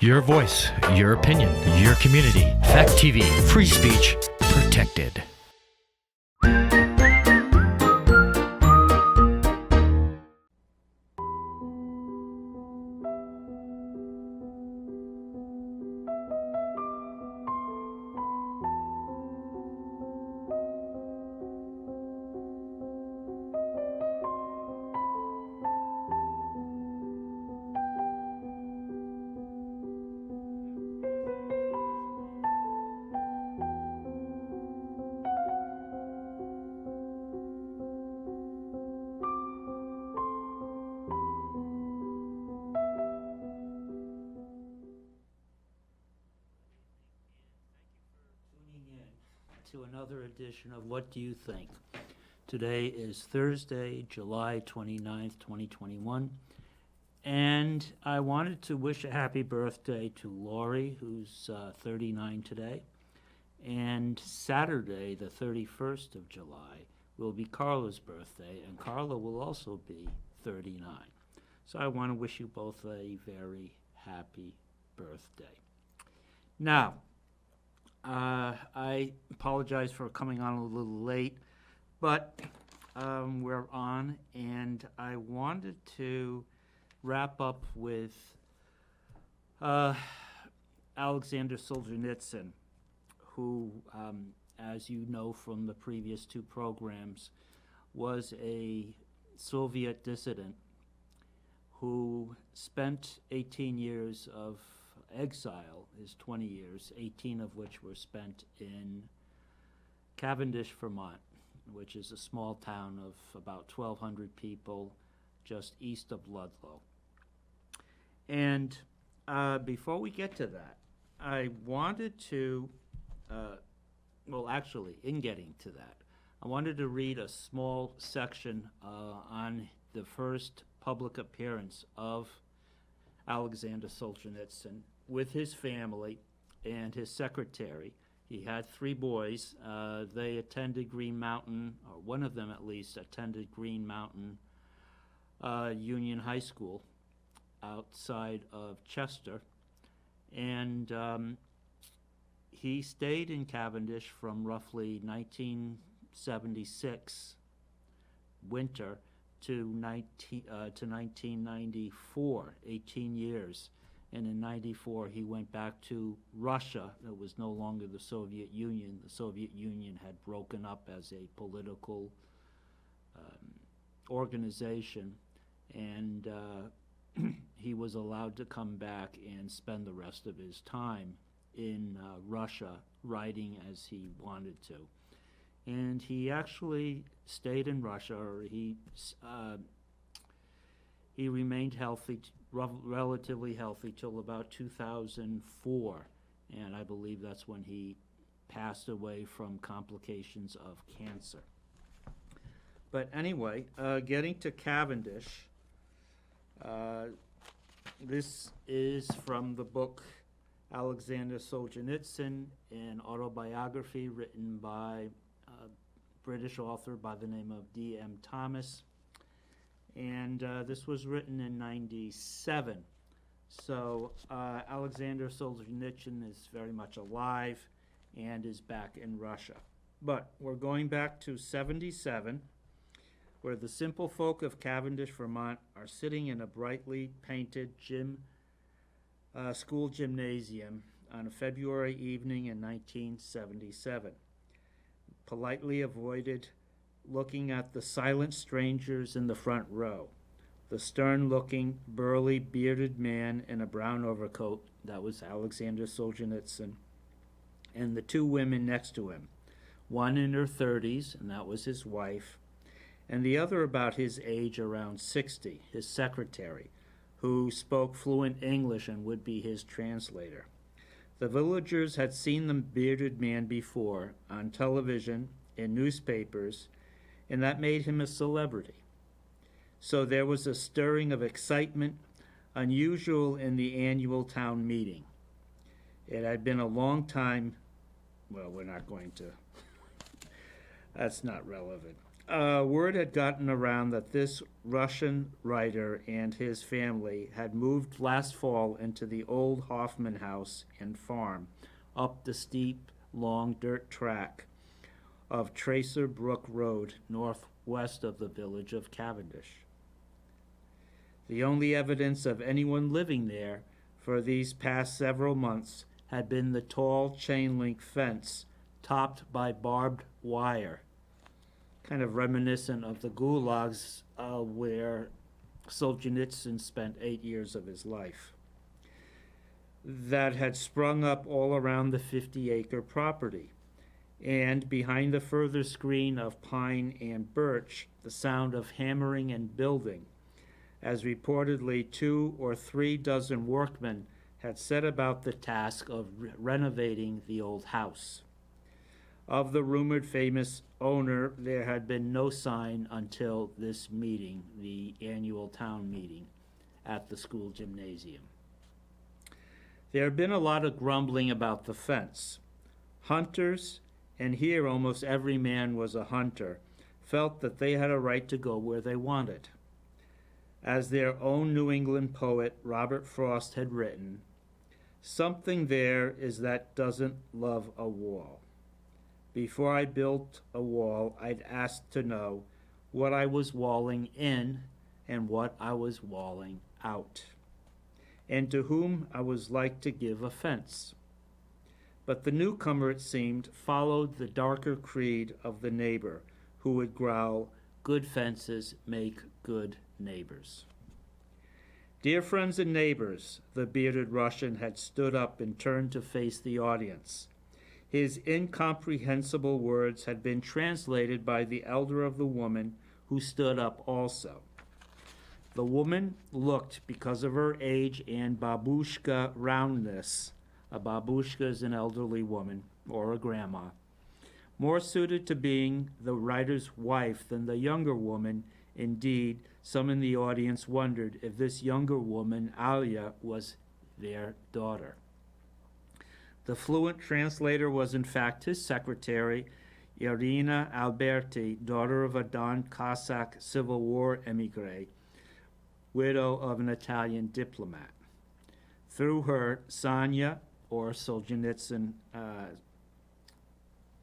Your voice, your opinion, your community. Fact TV, free speech protected. To another edition of What Do You Think? Today is Thursday, July 29th, 2021, and I wanted to wish a happy birthday to Lori, who's 39 today, and Saturday, the 31st of July, will be Carla's birthday, and Carla will also be 39. So I want to wish you both a very happy birthday. Now, I apologize for coming on a little late, but we're on, and I wanted to wrap up with Alexander Solzhenitsyn, who, as you know from the previous two programs, was a Soviet dissident who spent 18 years of exile, his 20 years, 18 of which were spent in Cavendish, Vermont, which is a small town of about 1,200 people just east of Ludlow. And before we get to that, I wanted to, in getting to that, I wanted to read a small section on the first public appearance of Alexander Solzhenitsyn with his family and his secretary. He had three boys. They attended Green Mountain, or one of them at least attended Green Mountain Union High School outside of Chester. And he stayed in Cavendish from roughly 1976 winter to 1994, 18 years. And in 94, he went back to Russia. It was no longer the Soviet Union. The Soviet Union had broken up as a political organization, and he was allowed to come back and spend the rest of his time in Russia, writing as he wanted to. And he actually stayed in Russia, or he remained healthy, relatively healthy, till about 2004, and I believe that's when he passed away from complications of cancer. But anyway, getting to Cavendish, this is from the book Alexander Solzhenitsyn, an autobiography written by a British author by the name of D.M. Thomas. And this was written in 97. So Alexander Solzhenitsyn is very much alive and is back in Russia. But we're going back to 77, where the simple folk of Cavendish, Vermont, are sitting in a brightly painted school gymnasium on a February evening in 1977. Politely avoided looking at the silent strangers in the front row. The stern-looking, burly, bearded man in a brown overcoat, that was Alexander Solzhenitsyn, and the two women next to him, one in her 30s, and that was his wife, and the other about his age, around 60, his secretary, who spoke fluent English and would be his translator. The villagers had seen the bearded man before, on television, in newspapers, and that made him a celebrity. So there was a stirring of excitement unusual in the annual town meeting. It had been a long time, well, we're not going to, that's not relevant. Word had gotten around that this Russian writer and his family had moved last fall into the old Hoffman house and farm up the steep, long dirt track of Tracer Brook Road northwest of the village of Cavendish. The only evidence of anyone living there for these past several months had been the tall chain-link fence topped by barbed wire, kind of reminiscent of the gulags where Solzhenitsyn spent 8 years of his life, that had sprung up all around the 50-acre property. And behind the further screen of pine and birch, the sound of hammering and building, as reportedly 2 or 3 dozen workmen had set about the task of renovating the old house. Of the rumored famous owner, there had been no sign until this meeting, the annual town meeting at the school gymnasium. There had been a lot of grumbling about the fence. Hunters, and here almost every man was a hunter, felt that they had a right to go where they wanted. As their own New England poet, Robert Frost, had written, "Something there is that doesn't love a wall. Before I built a wall, I'd ask to know what I was walling in and what I was walling out, and to whom I was like to give offense." But the newcomer, it seemed, followed the darker creed of the neighbor, who would growl, "Good fences make good neighbors." "Dear friends and neighbors," the bearded Russian had stood up and turned to face the audience. His incomprehensible words had been translated by the elder of the woman, who stood up also. The woman looked, because of her age and babushka roundness — a babushka is an elderly woman, or a grandma — more suited to being the writer's wife than the younger woman. Indeed, some in the audience wondered if this younger woman, Alia, was their daughter. The fluent translator was in fact his secretary, Irina Alberti, daughter of a Don Cossack Civil War emigre, widow of an Italian diplomat. Through her, Sanya, or Solzhenitsyn,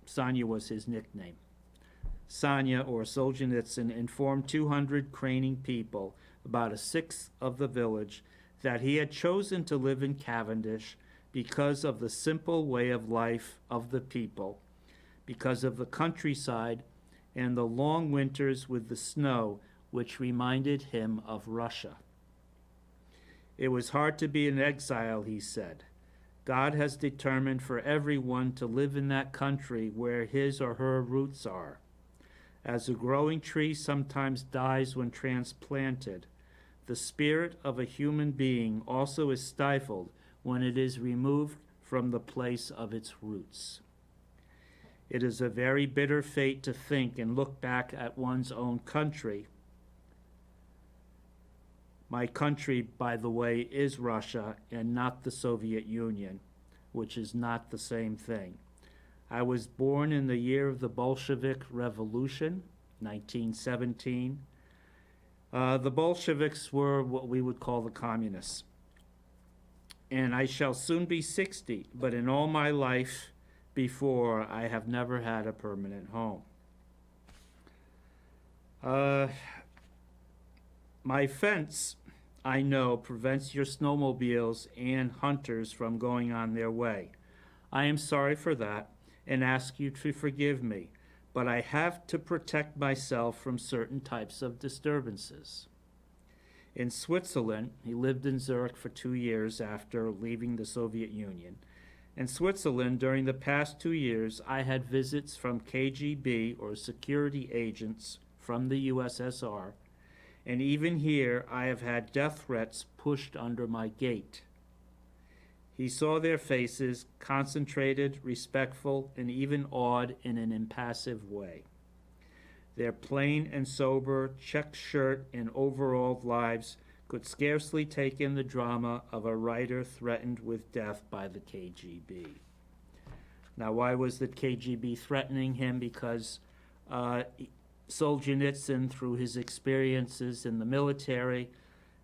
Sanya was his nickname. Sanya, or Solzhenitsyn, informed 200 craning people, about a sixth of the village, that he had chosen to live in Cavendish because of the simple way of life of the people, because of the countryside and the long winters with the snow, which reminded him of Russia. It was hard to be an exile, he said. God has determined for everyone to live in that country where his or her roots are. As a growing tree sometimes dies when transplanted, the spirit of a human being also is stifled when it is removed from the place of its roots. It is a very bitter fate to think and look back at one's own country. My country, by the way, is Russia and not the Soviet Union, which is not the same thing. I was born in the year of the Bolshevik Revolution, 1917. The Bolsheviks were what we would call the communists. And I shall soon be 60, but in all my life before, I have never had a permanent home. My fence, I know, prevents your snowmobiles and hunters from going on their way. I am sorry for that and ask you to forgive me, but I have to protect myself from certain types of disturbances. In Switzerland, he lived in Zurich for 2 years after leaving the Soviet Union. In Switzerland, during the past 2 years, I had visits from KGB, or security agents from the USSR, and even here I have had death threats pushed under my gate. He saw their faces, concentrated, respectful, and even awed in an impassive way. Their plain and sober checked shirt and overalled lives could scarcely take in the drama of a writer threatened with death by the KGB. Now, why was the KGB threatening him? Because Solzhenitsyn, through his experiences in the military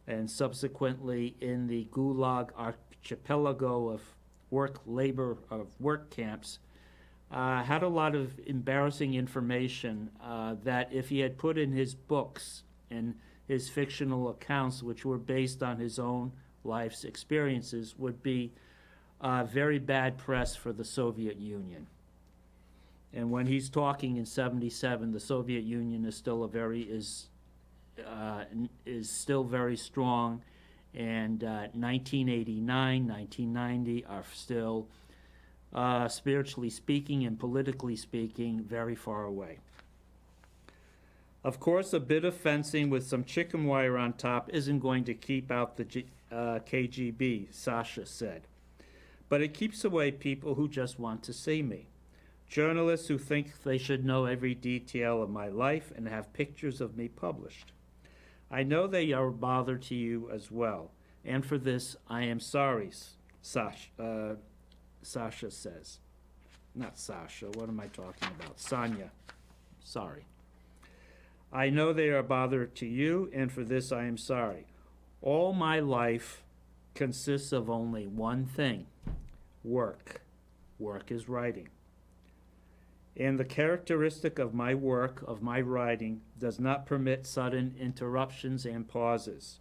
and subsequently in the Gulag archipelago of work camps, had a lot of embarrassing information that if he had put in his books and his fictional accounts, which were based on his own life's experiences, would be very bad press for the Soviet Union. And when he's talking in 77, the Soviet Union is still still very strong, and 1989, 1990 are still, spiritually speaking and politically speaking, very far away. Of course, a bit of fencing with some chicken wire on top isn't going to keep out the KGB, Sasha said. But it keeps away people who just want to see me. Journalists who think they should know every detail of my life and have pictures of me published. I know they are a bother to you as well, and for this I am sorry, Sasha says. Not Sasha, what am I talking about? Sonia. Sorry. I know they are a bother to you, and for this I am sorry. All my life consists of only one thing, work. Work is writing. And the characteristic of my work, of my writing, does not permit sudden interruptions and pauses.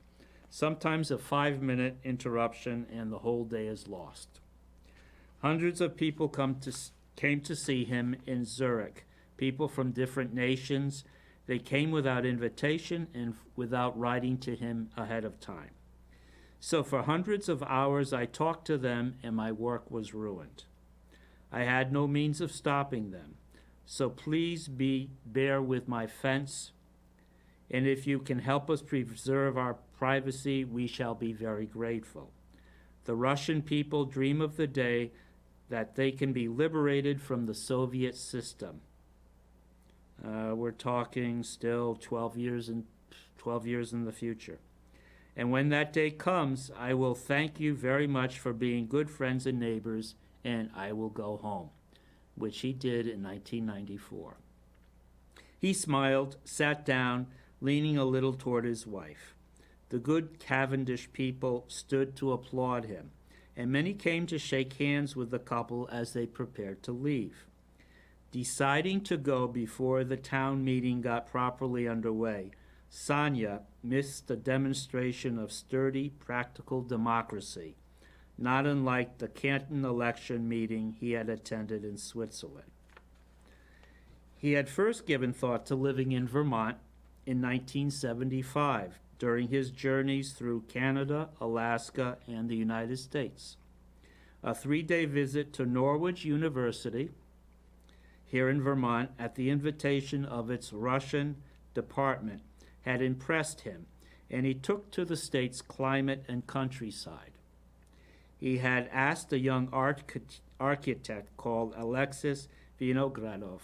Sometimes a 5-minute interruption and the whole day is lost. Hundreds of people came to see him in Zurich, people from different nations. They came without invitation and without writing to him ahead of time. So for hundreds of hours I talked to them and my work was ruined. I had no means of stopping them. So please bear with my fence, and if you can help us preserve our privacy, we shall be very grateful. The Russian people dream of the day that they can be liberated from the Soviet system. We're talking still 12 years in the future. And when that day comes, I will thank you very much for being good friends and neighbors, and I will go home, which he did in 1994. He smiled, sat down, leaning a little toward his wife. The good Cavendish people stood to applaud him, and many came to shake hands with the couple as they prepared to leave. Deciding to go before the town meeting got properly underway, Sonia missed a demonstration of sturdy, practical democracy, not unlike the Canton election meeting he had attended in Switzerland. He had first given thought to living in Vermont in 1975 during his journeys through Canada, Alaska, and the United States. A 3-day visit to Norwich University here in Vermont at the invitation of its Russian department had impressed him, and he took to the state's climate and countryside. He had asked a young architect called Alexis Vinogradov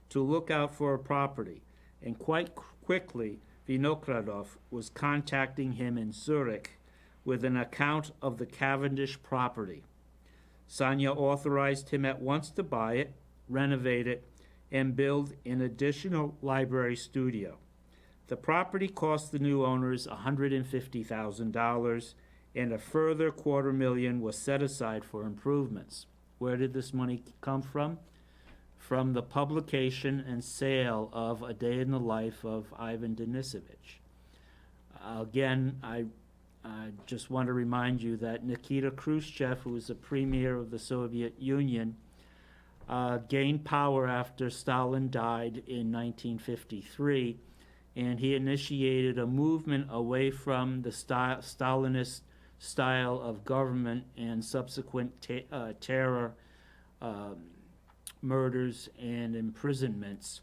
to look out for a property, and quite quickly Vinogradov was contacting him in Zurich with an account of the Cavendish property. Sonia authorized him at once to buy it, renovate it, and build an additional library studio. The property cost the new owners $150,000, and a further $250,000 was set aside for improvements. Where did this money come from? From the publication and sale of A Day in the Life of Ivan Denisovich. Again, I just want to remind you that Nikita Khrushchev, who was the premier of the Soviet Union, gained power after Stalin died in 1953, and he initiated a movement away from the Stalinist style of government and subsequent terror, murders, and imprisonments.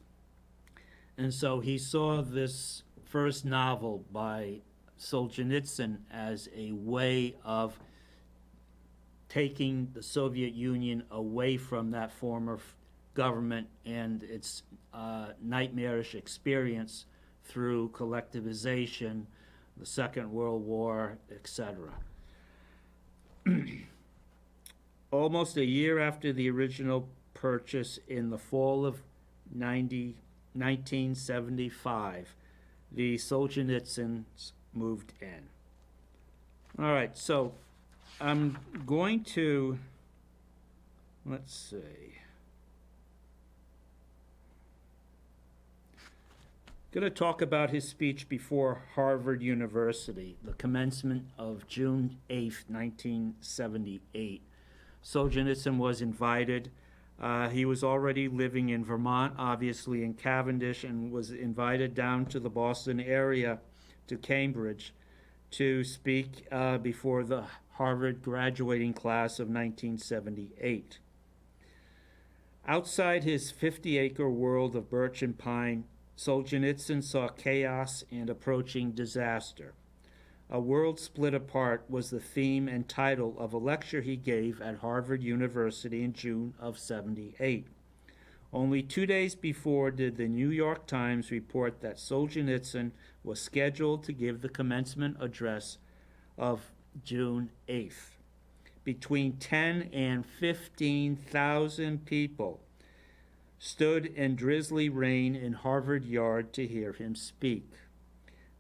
And so he saw this first novel by Solzhenitsyn as a way of taking the Soviet Union away from that form of government and its nightmarish experience through collectivization, the Second World War, etc. Almost a year after the original purchase in the fall of 90, 1975, the Solzhenitsyns moved in. All right, so I'm going to, let's see. Going to talk about his speech before Harvard University, the commencement of June 8th, 1978. Solzhenitsyn was invited. He was already living in Vermont, obviously in Cavendish, and was invited down to the Boston area, to Cambridge, to speak before the Harvard graduating class of 1978. Outside his 50-acre world of birch and pine, Solzhenitsyn saw chaos and approaching disaster. A world split apart was the theme and title of a lecture he gave at Harvard University in June of '78. Only 2 days before did the New York Times report that Solzhenitsyn was scheduled to give the commencement address of June 8th. Between 10 and 15,000 people stood in drizzly rain in Harvard Yard to hear him speak.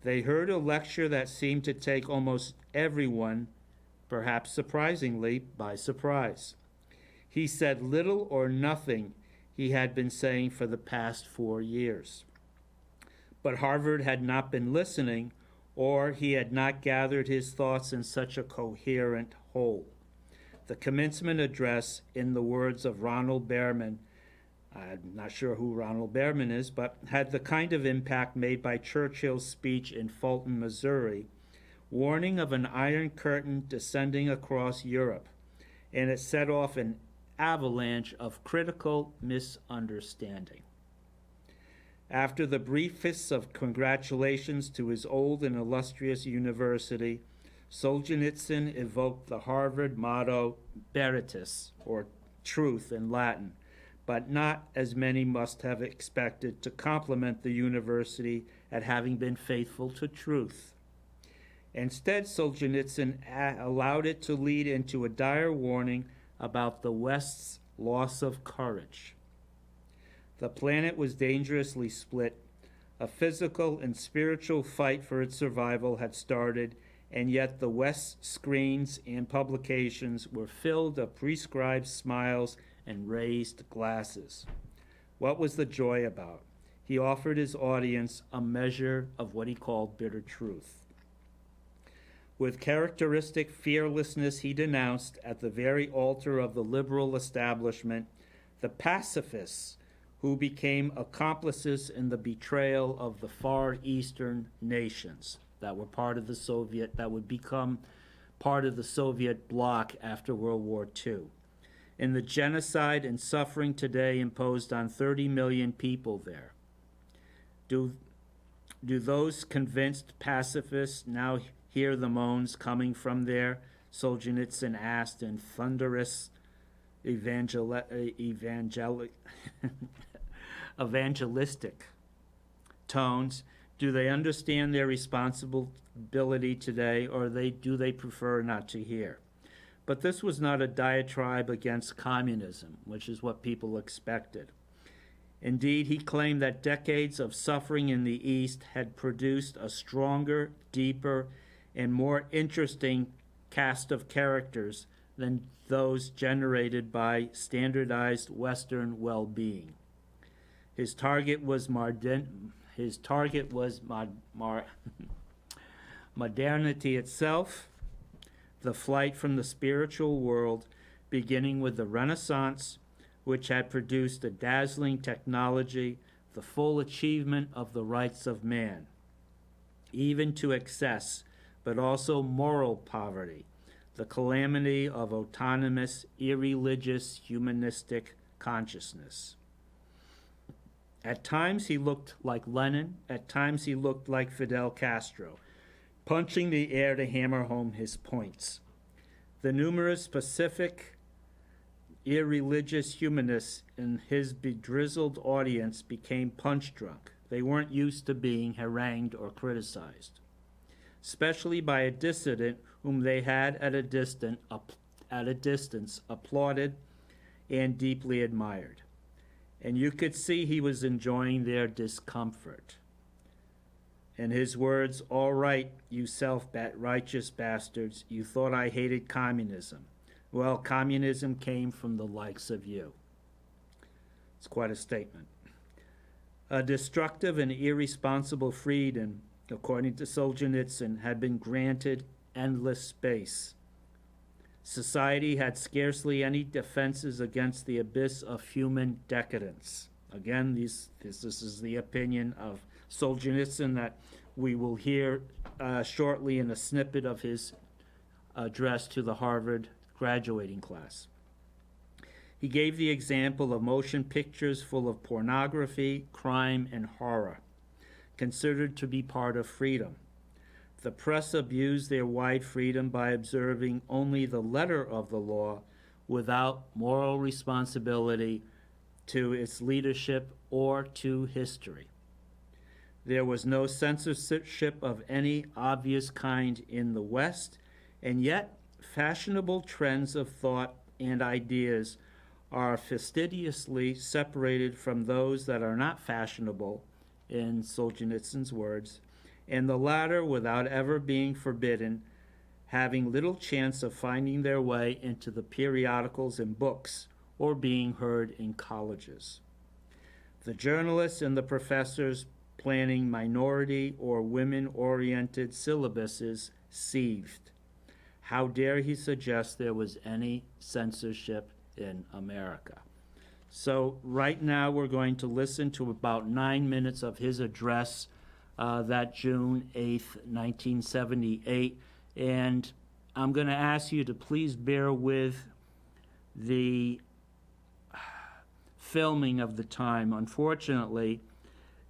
They heard a lecture that seemed to take almost everyone, perhaps surprisingly, by surprise. He said little or nothing he had been saying for the past 4 years. But Harvard had not been listening, or he had not gathered his thoughts in such a coherent whole. The commencement address, in the words of Ronald Behrman, I'm not sure who Ronald Behrman is, but had the kind of impact made by Churchill's speech in Fulton, Missouri, warning of an iron curtain descending across Europe, and it set off an avalanche of critical misunderstanding. After the briefest of congratulations to his old and illustrious university, Solzhenitsyn evoked the Harvard motto Veritas, or truth in Latin, but not, as many must have expected, to compliment the university at having been faithful to truth. Instead, Solzhenitsyn allowed it to lead into a dire warning about the West's loss of courage. The planet was dangerously split. A physical and spiritual fight for its survival had started, and yet the West's screens and publications were filled of prescribed smiles and raised glasses. What was the joy about? He offered his audience a measure of what he called bitter truth. With characteristic fearlessness, he denounced, at the very altar of the liberal establishment, the pacifists who became accomplices in the betrayal of the Far Eastern nations that were part of the Soviet, that would become part of the Soviet bloc after World War II. In the genocide and suffering today imposed on 30 million people there. Do those convinced pacifists now hear the moans coming from there? Solzhenitsyn asked in thunderous evangelistic tones. Do they understand their responsibility today, or do they prefer not to hear? But this was not a diatribe against communism, which is what people expected. Indeed, he claimed that decades of suffering in the East had produced a stronger, deeper, and more interesting cast of characters than those generated by standardized Western well-being. His target was modernity itself, the flight from the spiritual world, beginning with the Renaissance, which had produced a dazzling technology, the full achievement of the rights of man, even to excess, but also moral poverty, the calamity of autonomous, irreligious, humanistic consciousness. At times he looked like Lenin, at times he looked like Fidel Castro, punching the air to hammer home his points. The numerous pacific, irreligious humanists in his bedrizzled audience became punch-drunk. They weren't used to being harangued or criticized, especially by a dissident whom they had at a distance applauded and deeply admired. And you could see he was enjoying their discomfort. In his words, "All right, you self-righteous bastards, you thought I hated communism. Well, communism came from the likes of you." It's quite a statement. A destructive and irresponsible freedom, according to Solzhenitsyn, had been granted endless space. Society had scarcely any defenses against the abyss of human decadence. Again, this is the opinion of Solzhenitsyn that we will hear shortly in a snippet of his address to the Harvard graduating class. He gave the example of motion pictures full of pornography, crime, and horror, considered to be part of freedom. The press abused their wide freedom by observing only the letter of the law without moral responsibility to its leadership or to history. There was no censorship of any obvious kind in the West, and yet fashionable trends of thought and ideas are fastidiously separated from those that are not fashionable, in Solzhenitsyn's words, and the latter, without ever being forbidden, having little chance of finding their way into the periodicals and books or being heard in colleges. The journalists and the professors planning minority or women-oriented syllabuses seethed. How dare he suggest there was any censorship in America? So right now we're going to listen to about 9 minutes of his address that June 8th, 1978. And I'm going to ask you to please bear with the filming of the time. Unfortunately,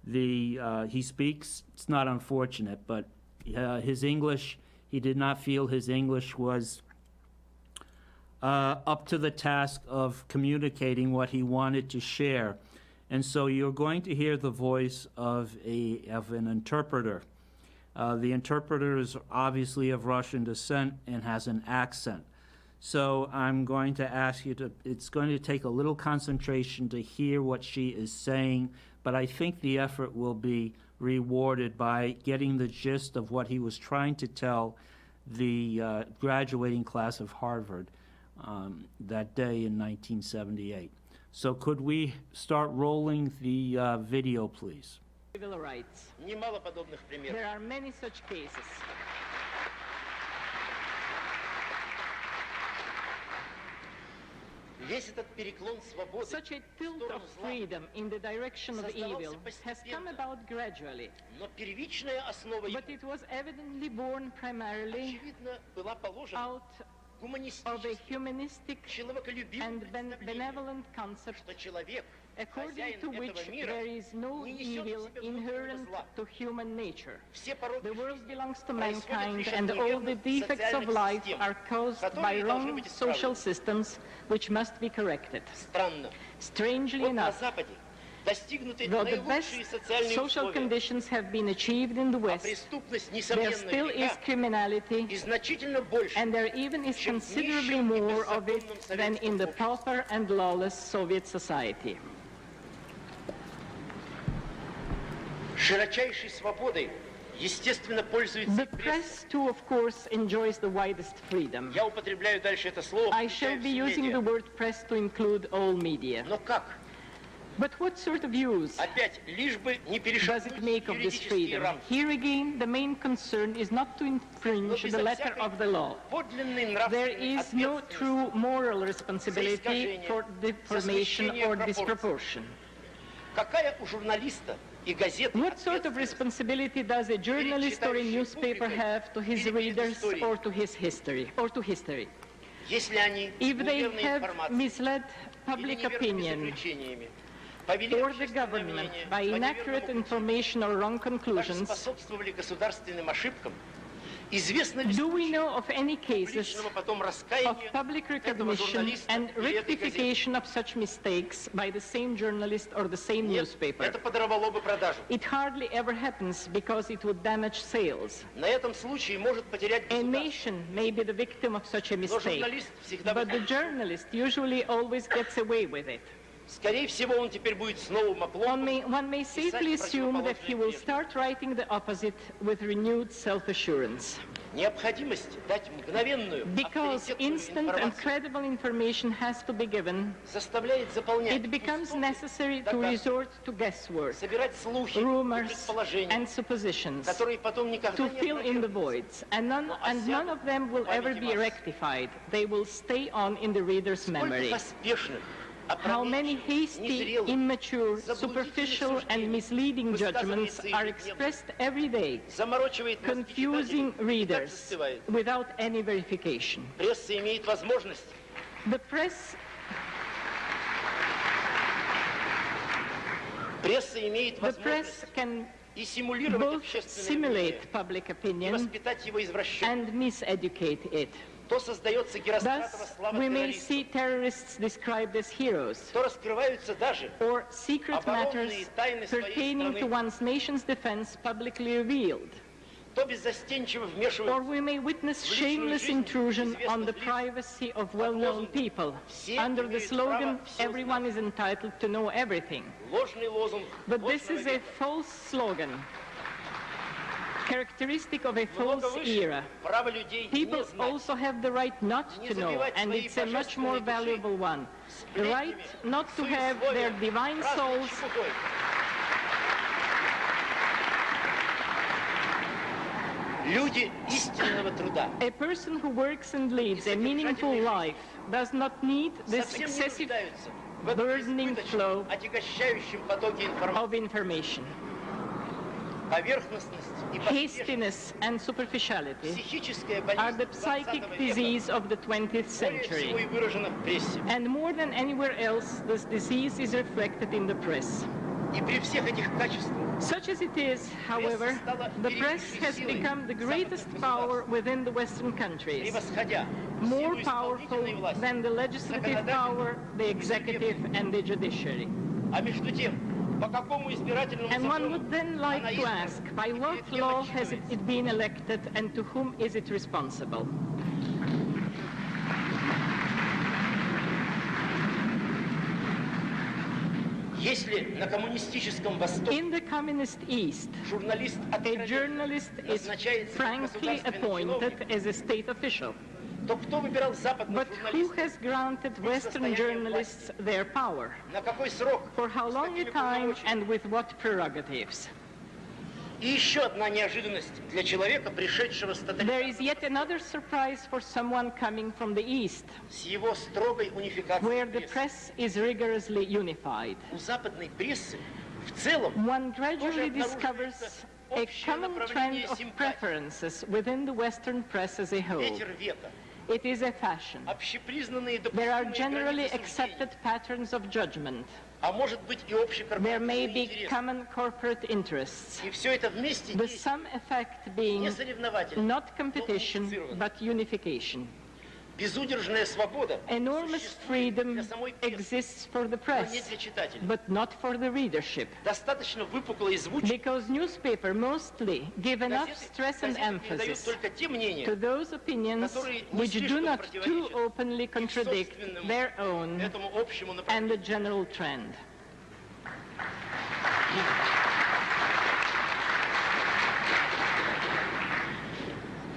he speaks, it's not unfortunate, but his English, he did not feel his English was up to the task of communicating what he wanted to share. And so you're going to hear the voice of an interpreter. The interpreter is obviously of Russian descent and has an accent. So I'm going to ask you to, it's going to take a little concentration to hear what she is saying, but I think the effort will be rewarded by getting the gist of what he was trying to tell the graduating class of Harvard that day in 1978. So could we start rolling the video, please? Civil rights. There are many such cases. Such a tilt of freedom in the direction of evil has come about gradually, but it was evidently born primarily out of a humanistic and benevolent concept, according to which there is no evil inherent to human nature. The world belongs to mankind, and all the defects of life are caused by wrong social systems which must be corrected. Strangely enough, though the best social conditions have been achieved in the West, there still is criminality, and there even is considerably more of it than in the pauper and lawless Soviet society. The press, too, of course, enjoys the widest freedom. I shall be using the word press to include all media. But what sort of use does it make of this freedom? Here again, the main concern is not to infringe the letter of the law. There is no true moral responsibility for deformation or disproportion. What sort of responsibility does a journalist or a newspaper have to his readers or to his history? If they have misled public opinion or the government by inaccurate information or wrong conclusions, do we know of any cases of public recognition and rectification of such mistakes by the same journalist or the same newspaper? It hardly ever happens because it would damage sales. A nation may be the victim of such a mistake, but the journalist usually always gets away with it. Скорее всего, он теперь будет с новым оплотом. One may safely assume that he will start writing the opposite with renewed self-assurance. Необходимость дать мгновенную, Because авторитетную instant and информацию credible information has to be given, заставляет заполнять it becomes пустоты necessary to догадками, resort to guesswork, собирать слухи и rumors, предположения, and suppositions, которые потом никогда to не fill in the опровергнутся. voids, and none of them will ever be rectified. They will stay on in the reader's memory. Сколько поспешных, How many hasty, незрелых, immature, superficial, and misleading judgments are expressed every day, заморочивает мозги confusing читателей, и так readers застывает. without any verification. Пресса имеет возможность The press can и симулировать both общественное мнение, simulate public и opinion воспитать его извращенно. and miseducate it. То создается Геростратова Thus, слава we may террористов, see terrorists described as heroes, то раскрываются даже or secret matters оборонные тайны своей pertaining to страны, one's nation's defense publicly revealed. то беззастенчиво Or вмешиваются we may witness shameless intrusion on the privacy of well-known people under the slogan, everyone is entitled to know everything. ложный лозунг But this ложного is a века. false slogan, characteristic of a false Много выше era. право людей People не знать, also have the right not to know, and it's a much more valuable one. The right not to have their divine souls люди истинного труда. A person who works and leads a meaningful life does not need this Совсем не excessive нуждаются в этом burdening flow избыточном, отягощающем потоке информации. of information. Поверхностность и поспешность, Hastiness and superficiality психическая are the болезнь psychic 20 disease века of the 20th более всего century. и выражена в прессе. And more than anywhere else, this disease is reflected in the press. И при всех этих качествах Such as it is, however, the press has become the greatest power within the Western countries, превосходя more силу powerful исполнительной власти. than the legislative power, the executive, and the judiciary. А между тем, по какому избирательному And one закону would then она like to избрана ask, by и what перед кем law has отчитывается? it been elected and to whom is it responsible? Если на коммунистическом Востоке In the communist East, журналист a откровенно journalist is назначается как frankly государственный appointed чиновник, as a state official. то кто выбирал западных But who журналистов? has granted Western journalists their power? На какой срок? For how С long a какими time полномочиями? and with what prerogatives? И еще одна неожиданность для человека, пришедшего с There is тоталитарного yet another surprise for someone coming from the East, с его строгой унификацией where the прессы. press is rigorously unified. У западной прессы в целом One gradually discovers a common trend of preferences within the Western press as a whole. ветер века, It is a fashion. общепризнанные There are допустимые generally границы accepted суждений, patterns of judgment. а может быть и There may общекорпоративные be интересы. common corporate interests. И все это вместе The действует sum effect being не соревновательно, not competition, but unification. безудержная свобода Enormous существует freedom для самой прессы, exists for the но не press, для читателей. but not for the readership. Достаточно выпукло и звучно. Because newspaper mostly give enough stress and Газеты передают emphasis только те мнения, to those opinions which do not too openly contradict their own этому общему and the направлению. general trend.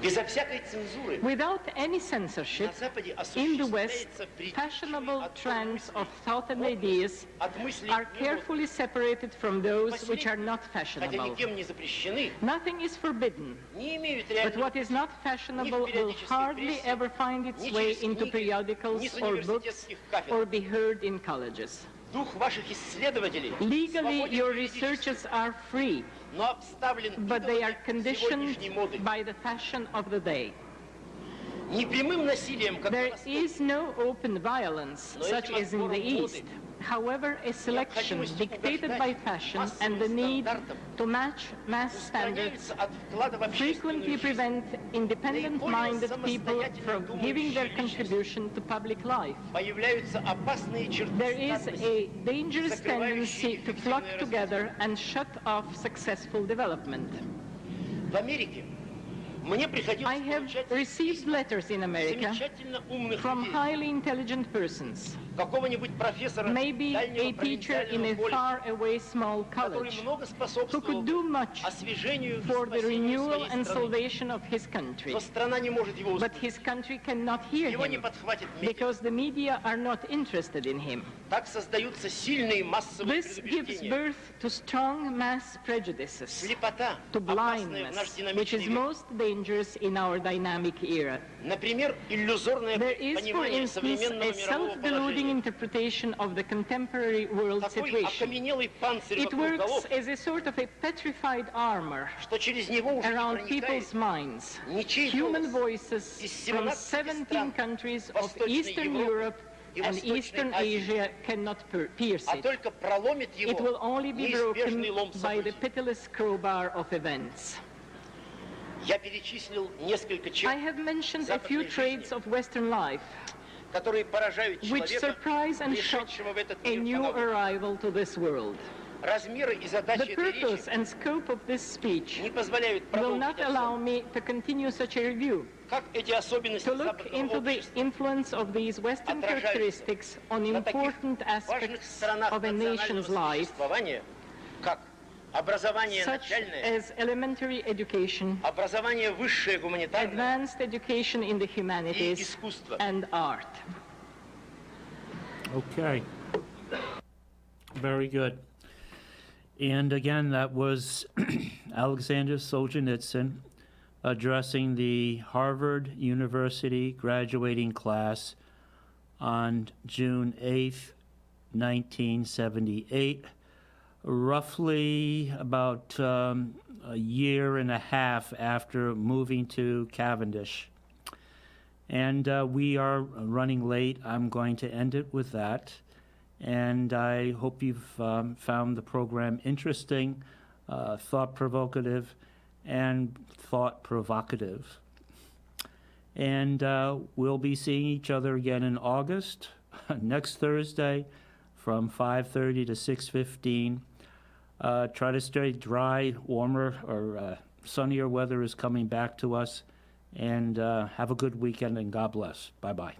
Безо всякой цензуры Without any censorship, на Западе in the West, осуществляется притечение fashionable от trends of мыслей, thought and ideas от мыслей are не carefully separated from those which are Последние, not хотя fashionable. никем не запрещены, Nothing is forbidden, не имеют but реального what is not fashionable will hardly ever find its way into periodicals or books or be heard in colleges. дух ваших исследователей Legally, свободен your юридически, researchers are free, но обставлен but they are идолами conditioned сегодняшней моды. by the fashion of the day. Непрямым насилием, как There на Востоке, is no open violence, such as in the East. However, a selection dictated by fashion and the need to match mass standards устраняется от вклада в общественную frequently жизнь. prevent independent-minded people from giving their contribution to public life. Появляются опасные черты There is статности, a dangerous tendency to flock together and shut off successful development. В Америке Мне приходилось I have получать received letters in America замечательно умных from людей, highly intelligent persons, какого-нибудь профессора maybe дальнего a teacher in a провинциального колледжа, far-away small который college, много who способствовал could do much освежению и for the спасению renewal своей and страны. salvation of his country. Но страна не может его But услышать. his country cannot hear Его не him подхватит медиа. because the media are not interested in him. Так создаются сильные массовые This gives предубеждения. birth to strong mass prejudices, Слепота, to опасная в наш blindness, which is динамичный век. most dangerous in our dynamic era. Например, иллюзорное There is, for понимание instance, современного a мирового self-deluding положения. interpretation of the contemporary world Такой situation. окаменелый панцирь It вокруг works голов, as a sort of a petrified armor что через него уже не around проникает people's minds. ничей Human голос voices из from 17 17 стран countries of Восточной Eastern Европы Europe и and Восточной Eastern Азии. Asia cannot pierce а it. только проломит It will его only be broken неизбежный лом by the событий. pitiless crowbar of events. Я перечислил несколько I черт, have mentioned a few западной traits жизни, of Western life которые поражают which человека, surprise and shock пришедшего в этот a мир new по науке. arrival to this world. Размеры и The задачи этой purpose речи and scope of this speech не позволяют will not продолжить allow обзор. me to continue such a review, Как эти особенности to look западного into the общества influence of these Western отражаются characteristics on на таких important важных aspects сторонах of a nation's национального life, существования, как образование such начальное, as elementary education, образование высшее гуманитарное advanced education in the и humanities, искусство. and art. Okay. Very good. And again, that was Alexander Solzhenitsyn addressing the Harvard University graduating class on June 8th, 1978, roughly about a year and a half after moving to Cavendish. And we are running late. I'm going to end it with that. And I hope you've found the program interesting, thought-provocative, and thought-provocative. And we'll be seeing each other again in August, next Thursday, from 5:30 to 6:15. Try to stay dry, warmer, or sunnier weather is coming back to us. And have a good weekend, and God bless. Bye-bye.